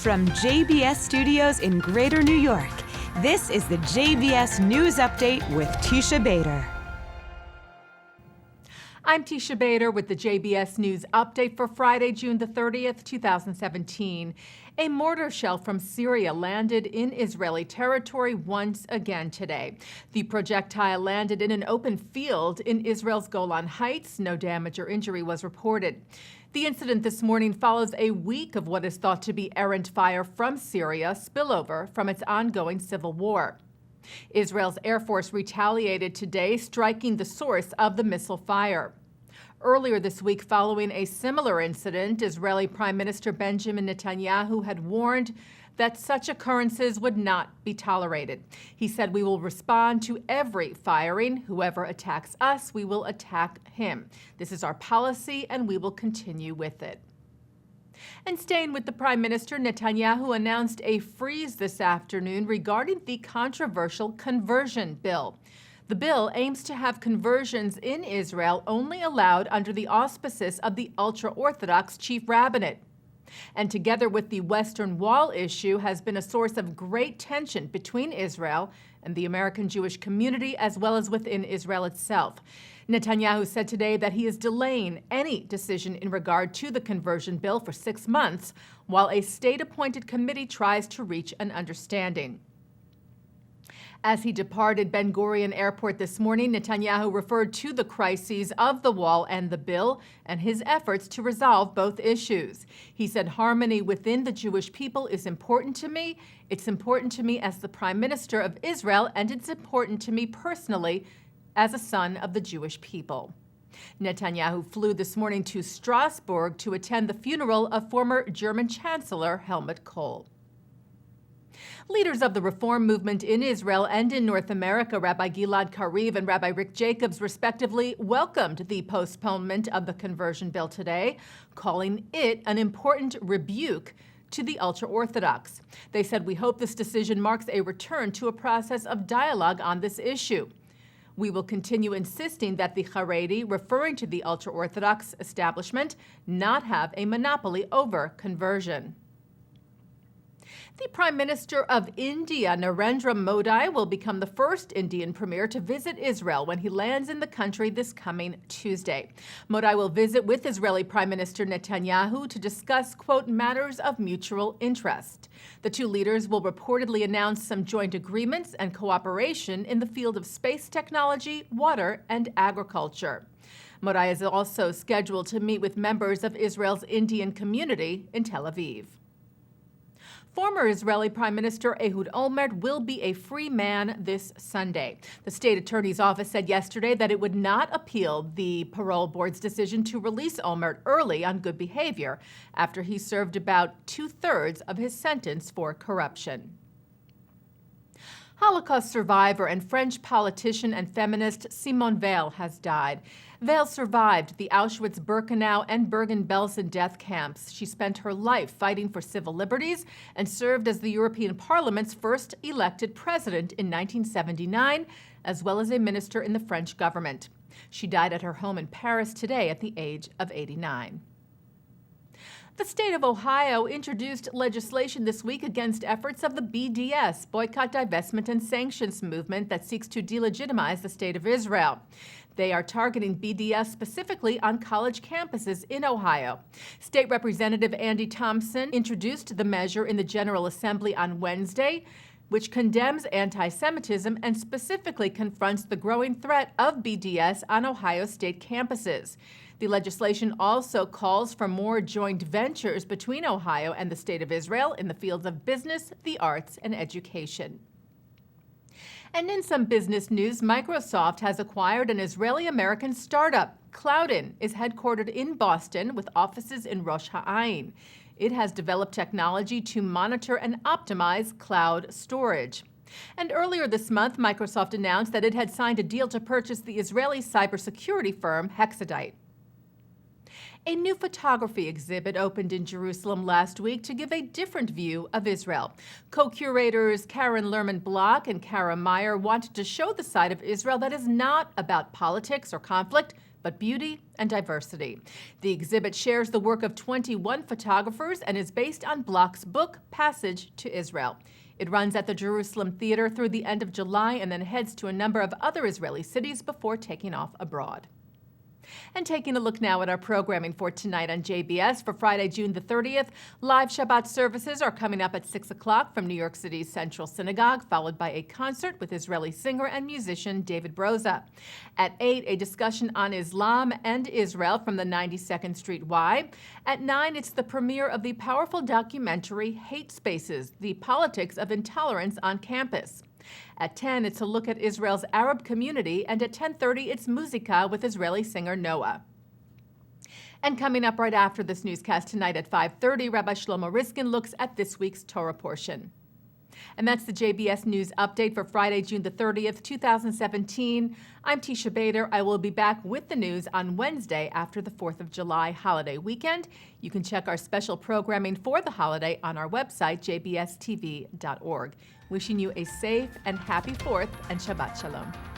From JBS Studios in Greater New York, this is the JBS News Update with Teisha Bader. I'm Teisha Bader with the JBS News Update for Friday, June the 30th, 2017. A mortar shell from Syria landed in Israeli territory once again today. The projectile landed in an open field in Israel's Golan Heights. No damage or injury was reported. The incident this morning follows a week of what is thought to be errant fire from Syria, spillover from its ongoing civil war. Israel's Air Force retaliated today, striking the source of the missile fire. Earlier this week, following a similar incident, Israeli Prime Minister Benjamin Netanyahu had warned that such occurrences would not be tolerated. He said, "We will respond to every firing. Whoever attacks us, we will attack him. This is our policy, and we will continue with it." And staying with the Prime Minister, Netanyahu announced a freeze this afternoon regarding the controversial conversion bill. The bill aims to have conversions in Israel only allowed under the auspices of the ultra-Orthodox chief rabbinate. And together with the Western Wall issue, has been a source of great tension between Israel and the American Jewish community, as well as within Israel itself. Netanyahu said today that he is delaying any decision in regard to the conversion bill for 6 months, while a state-appointed committee tries to reach an understanding. As he departed Ben Gurion Airport this morning, Netanyahu referred to the crises of the wall and the bill and his efforts to resolve both issues. He said, "Harmony within the Jewish people is important to me. It's important to me as the Prime Minister of Israel, and it's important to me personally as a son of the Jewish people." Netanyahu flew this morning to Strasbourg to attend the funeral of former German Chancellor Helmut Kohl. Leaders of the reform movement in Israel and in North America, Rabbi Gilad Kariv and Rabbi Rick Jacobs, respectively, welcomed the postponement of the conversion bill today, calling it an important rebuke to the ultra-Orthodox. They said, "We hope this decision marks a return to a process of dialogue on this issue. We will continue insisting that the Haredi, referring to the ultra-Orthodox establishment, not have a monopoly over conversion." The Prime Minister of India, Narendra Modi, will become the first Indian premier to visit Israel when he lands in the country this coming Tuesday. Modi will visit with Israeli Prime Minister Netanyahu to discuss, quote, matters of mutual interest. The two leaders will reportedly announce some joint agreements and cooperation in the field of space technology, water, and agriculture. Modi is also scheduled to meet with members of Israel's Indian community in Tel Aviv. Former Israeli Prime Minister Ehud Olmert will be a free man this Sunday. The state attorney's office said yesterday that it would not appeal the parole board's decision to release Olmert early on good behavior after he served about 2/3 of his sentence for corruption. Holocaust survivor and French politician and feminist Simone Vail has died. Vail survived the Auschwitz-Birkenau and Bergen-Belsen death camps. She spent her life fighting for civil liberties and served as the European Parliament's first elected president in 1979, as well as a minister in the French government. She died at her home in Paris today at the age of 89. The state of Ohio introduced legislation this week against efforts of the BDS, Boycott, Divestment, and Sanctions movement that seeks to delegitimize the state of Israel. They are targeting BDS specifically on college campuses in Ohio. State Representative Andy Thompson introduced the measure in the General Assembly on Wednesday, which condemns anti-Semitism and specifically confronts the growing threat of BDS on Ohio state campuses. The legislation also calls for more joint ventures between Ohio and the State of Israel in the fields of business, the arts, and education. And in some business news, Microsoft has acquired an Israeli-American startup. Cloudin is headquartered in Boston with offices in Rosh Ha'ain. It has developed technology to monitor and optimize cloud storage. And earlier this month, Microsoft announced that it had signed a deal to purchase the Israeli cybersecurity firm Hexadite. A new photography exhibit opened in Jerusalem last week to give a different view of Israel. Co-curators Karen Lerman-Block and Kara Meyer wanted to show the side of Israel that is not about politics or conflict, but beauty and diversity. The exhibit shares the work of 21 photographers and is based on Bloch's book, Passage to Israel. It runs at the Jerusalem Theater through the end of July and then heads to a number of other Israeli cities before taking off abroad. And taking a look now at our programming for tonight on JBS for Friday, June the 30th. Live Shabbat services are coming up at 6 o'clock from New York City's Central Synagogue, followed by a concert with Israeli singer and musician David Broza. At 8, a discussion on Islam and Israel from the 92nd Street Y. At 9, it's the premiere of the powerful documentary Hate Spaces, the Politics of Intolerance on Campus. At 10, it's a look at Israel's Arab community, and at 10:30, it's Musica with Israeli singer Noah. And coming up right after this newscast tonight at 5:30, Rabbi Shlomo Riskin looks at this week's Torah portion. And that's the JBS News Update for Friday, June the 30th, 2017. I'm Teisha Bader. I will be back with the news on Wednesday after the 4th of July holiday weekend. You can check our special programming for the holiday on our website, jbstv.org. Wishing you a safe and happy 4th and Shabbat Shalom.